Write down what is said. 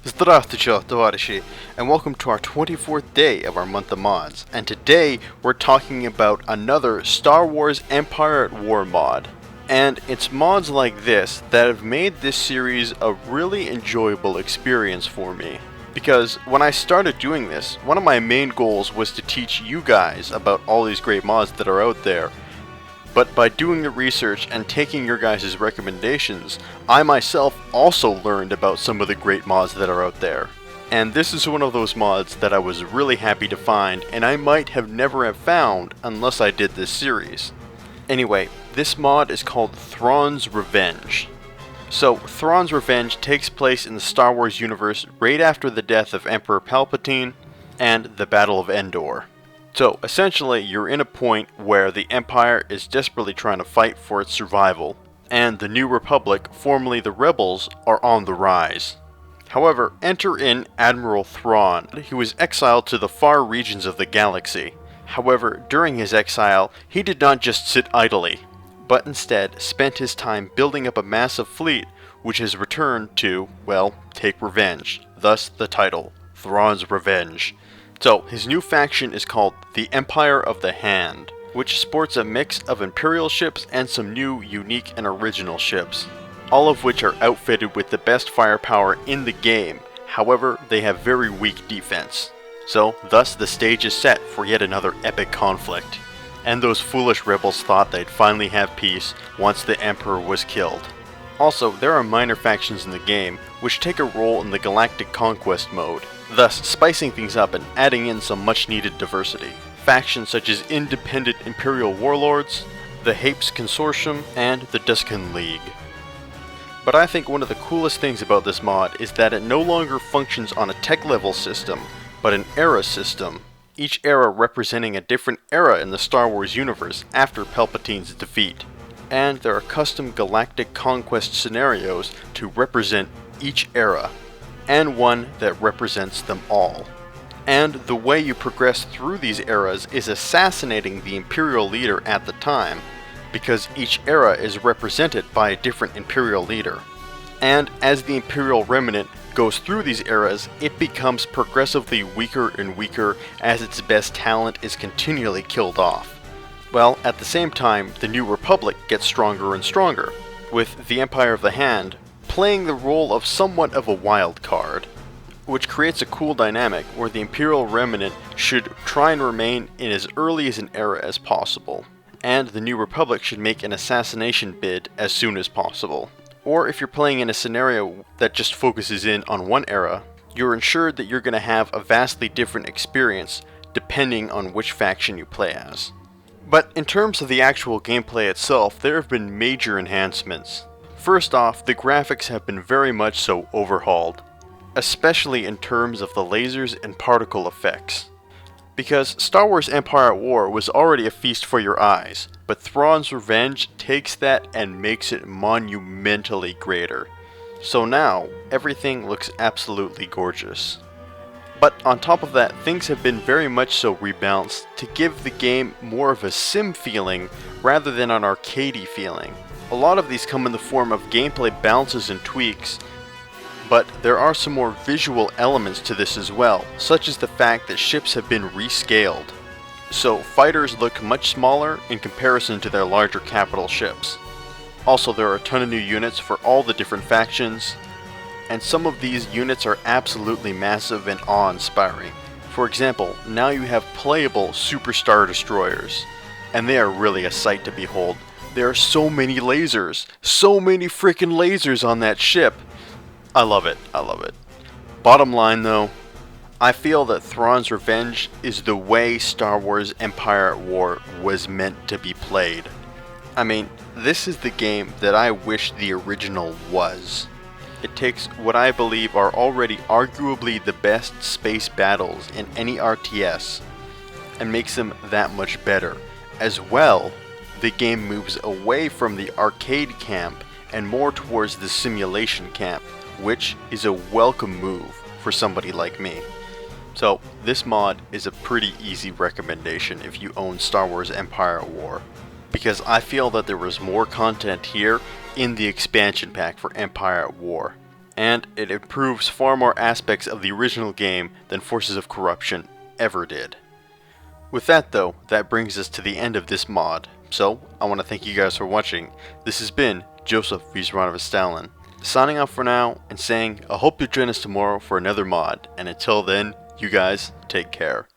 Здравствуйте, товарищи, and welcome to our 24th day of our month of mods. And today we're talking about another Star Wars Empire at War mod. And it's mods like this that have made this series a really enjoyable experience for me. Because when I started doing this, one of my main goals was to teach you guys about all these great mods that are out there. But by doing the research and taking your guys' recommendations, I myself also learned about some of the great mods that are out there. And this is one of those mods that I was really happy to find, and I might have never have found unless I did this series. Anyway, this mod is called Thrawn's Revenge. So, Thrawn's Revenge takes place in the Star Wars universe right after the death of Emperor Palpatine and the Battle of Endor. So, essentially, you're in a point where the Empire is desperately trying to fight for its survival, and the New Republic, formerly the Rebels, are on the rise. However, enter in Admiral Thrawn, who was exiled to the far regions of the galaxy. However, during his exile, he did not just sit idly, but instead spent his time building up a massive fleet, which has returned to, well, take revenge. Thus the title, Thrawn's Revenge. So, his new faction is called the Empire of the Hand, which sports a mix of Imperial ships and some new, unique, and original ships, all of which are outfitted with the best firepower in the game. However, they have very weak defense. So, thus the stage is set for yet another epic conflict. And those foolish rebels thought they'd finally have peace once the Emperor was killed. Also, there are minor factions in the game which take a role in the Galactic Conquest mode, thus spicing things up and adding in some much needed diversity. Factions such as Independent Imperial Warlords, the Hapes Consortium, and the Duscan League. But I think one of the coolest things about this mod is that it no longer functions on a tech level system, but an era system, each era representing a different era in the Star Wars universe after Palpatine's defeat. And there are custom galactic conquest scenarios to represent each era, and one that represents them all. And the way you progress through these eras is assassinating the Imperial leader at the time, because each era is represented by a different Imperial leader. And as the Imperial remnant goes through these eras, it becomes progressively weaker and weaker as its best talent is continually killed off. Well, at the same time, the New Republic gets stronger and stronger, with the Empire of the Hand playing the role of somewhat of a wild card, which creates a cool dynamic where the Imperial Remnant should try and remain in as early as an era as possible, and the New Republic should make an assassination bid as soon as possible. Or if you're playing in a scenario that just focuses in on one era, you're ensured that you're going to have a vastly different experience depending on which faction you play as. But in terms of the actual gameplay itself, there have been major enhancements. First off, the graphics have been very much so overhauled, especially in terms of the lasers and particle effects. Because Star Wars Empire at War was already a feast for your eyes, but Thrawn's Revenge takes that and makes it monumentally greater. So now, everything looks absolutely gorgeous. But on top of that, things have been very much so rebalanced to give the game more of a sim feeling rather than an arcadey feeling. A lot of these come in the form of gameplay balances and tweaks, but there are some more visual elements to this as well, such as the fact that ships have been rescaled. So fighters look much smaller in comparison to their larger capital ships. Also, there are a ton of new units for all the different factions, and some of these units are absolutely massive and awe-inspiring. For example, now you have playable Super Star Destroyers, and they are really a sight to behold. There are so many lasers, so many freaking lasers on that ship. I love it, I love it. Bottom line though, I feel that Thrawn's Revenge is the way Star Wars Empire at War was meant to be played. I mean, this is the game that I wish the original was. It takes what I believe are already arguably the best space battles in any RTS and makes them that much better. As well, the game moves away from the arcade camp and more towards the simulation camp, which is a welcome move for somebody like me. So this mod is a pretty easy recommendation if you own Star Wars Empire at War, because I feel that there was more content here in the expansion pack for Empire at War. and it improves far more aspects of the original game than Forces of Corruption ever did. With that though, that brings us to the end of this mod. So, I want to thank you guys for watching. This has been Joseph Vizranovic Stalin, signing off for now and saying I hope you'll join us tomorrow for another mod, and until then, you guys take care.